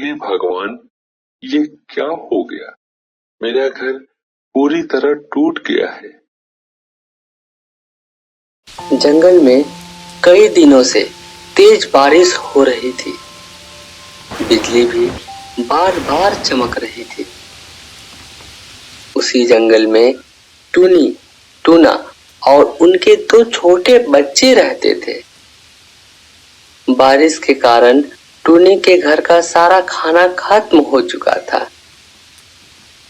हे भगवान, ये क्या हो गया? मेरा घर पूरी तरह टूट गया है। जंगल में कई दिनों से तेज बारिश हो रही थी। बिजली भी बार बार चमक रही थी। उसी जंगल में टूनी, टूना और उनके दो छोटे बच्चे रहते थे। बारिश के कारण टूनी के घर का सारा खाना खत्म हो चुका था।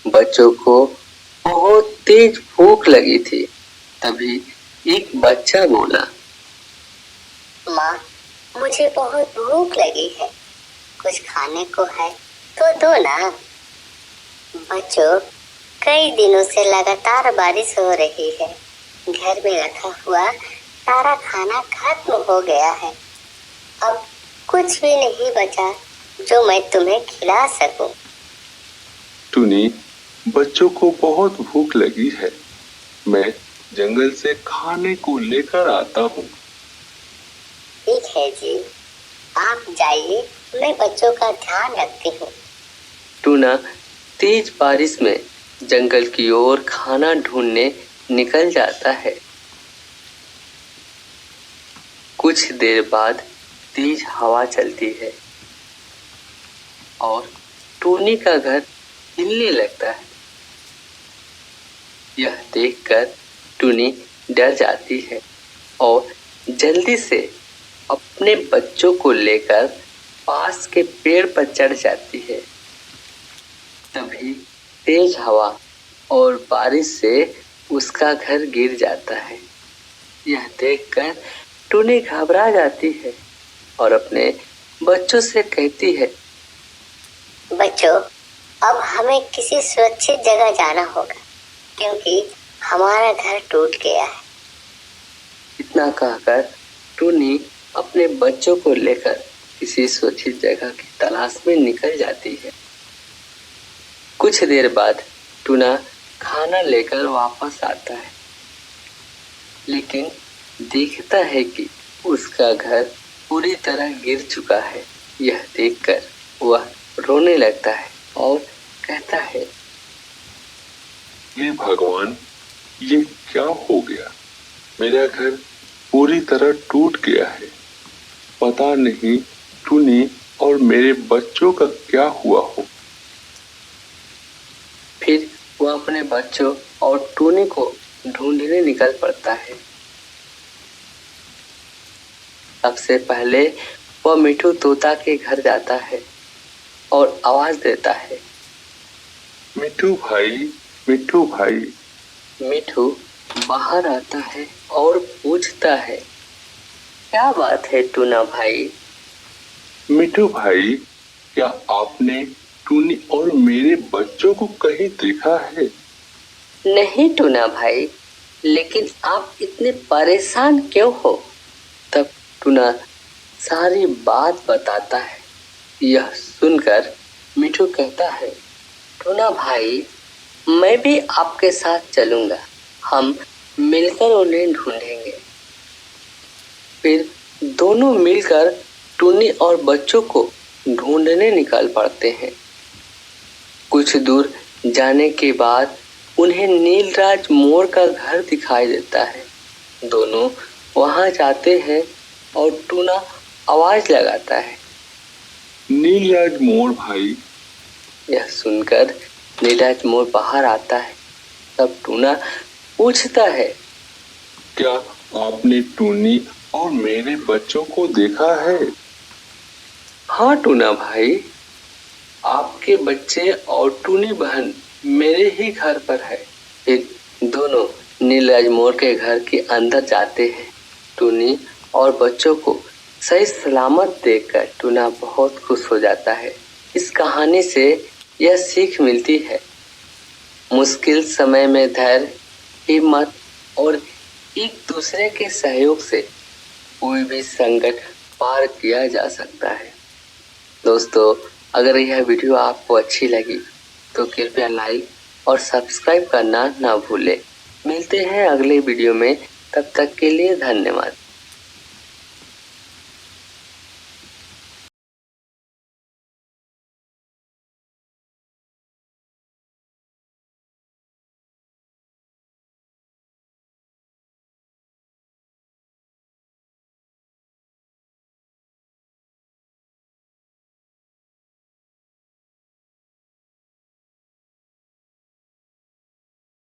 बच्चों को बहुत तेज भूख लगी थी। तभी एक बच्चा बोला, माँ, मुझे बहुत भूख लगी है, कुछ खाने को है तो दो ना। बच्चों, कई दिनों से लगातार बारिश हो रही है। घर में रखा हुआ सारा खाना खत्म हो गया है। अब कुछ भी नहीं बचा जो मैं तुम्हें खिला सकूं। टूनी, बच्चों को बहुत भूख लगी है। मैं जंगल से खाने को लेकर आता हूँ। ठीक है जी, आप जाइए, मैं बच्चों का ध्यान रखती हूँ। टूना तेज बारिश में जंगल की ओर खाना ढूंढने निकल जाता है। कुछ देर बाद तेज हवा चलती है और टूनी का घर हिलने लगता है। यह देखकर टूनी डर जाती है और जल्दी से अपने बच्चों को लेकर पास के पेड़ पर चढ़ जाती है। तभी तेज हवा और बारिश से उसका घर गिर जाता है। यह देखकर टूनी घबरा जाती है और अपने बच्चों से कहती है, बच्चों, अब हमें किसी सुरक्षित जगह जाना होगा क्योंकि हमारा घर टूट गया है। इतना कहकर टूनी अपने बच्चों को लेकर किसी सुरक्षित जगह की तलाश में निकल जाती है। कुछ देर बाद टूना खाना लेकर वापस आता है, लेकिन देखता है कि उसका घर पूरी तरह गिर चुका है। यह देखकर वह रोने लगता है और कहता है, हे भगवान, ये क्या हो गया? मेरा घर पूरी तरह टूट गया है। पता नहीं टूनी और मेरे बच्चों का क्या हुआ हो। फिर वह अपने बच्चों और टूनी को ढूंढने निकल पड़ता है। सबसे पहले वह मिठू तोता के घर जाता है और आवाज देता है, मिठू भाई, मिठू भाई। मिठू बाहर आता है और पूछता है, क्या बात है टूना भाई? मिठू भाई, क्या आपने टूनी और मेरे बच्चों को कहीं देखा है? नहीं टूना भाई, लेकिन आप इतने परेशान क्यों हो? तब टूना सारी बात बताता है। यह सुनकर मिठू कहता है, टूना भाई, मैं भी आपके साथ चलूंगा। हम मिलकर उन्हें ढूंढेंगे। फिर दोनों मिलकर टूनी और बच्चों को ढूंढने निकल पड़ते हैं। कुछ दूर जाने के बाद उन्हें नीलराज मोर का घर दिखाई देता है। दोनों वहां जाते हैं और टूना आवाज लगाता है, नीलराज मोर भाई। यह सुनकर नीलराज मोर बाहर आता है। तब टूना पूछता है, क्या आपने टूनी और मेरे बच्चों को देखा है? हाँ टूना भाई, आपके बच्चे और टूनी बहन मेरे ही घर पर है। फिर दोनों नीलराज मोर के घर के अंदर जाते हैं। टूनी और बच्चों को सही सलामत देखकर टूना बहुत खुश हो जाता है। इस कहानी से यह सीख मिलती है, मुश्किल समय में धैर्य, हिम्मत और एक दूसरे के सहयोग से कोई भी संकट पार किया जा सकता है। दोस्तों, अगर यह वीडियो आपको अच्छी लगी तो कृपया लाइक और सब्सक्राइब करना ना भूलें। मिलते हैं अगले वीडियो में, तब तक के लिए धन्यवाद।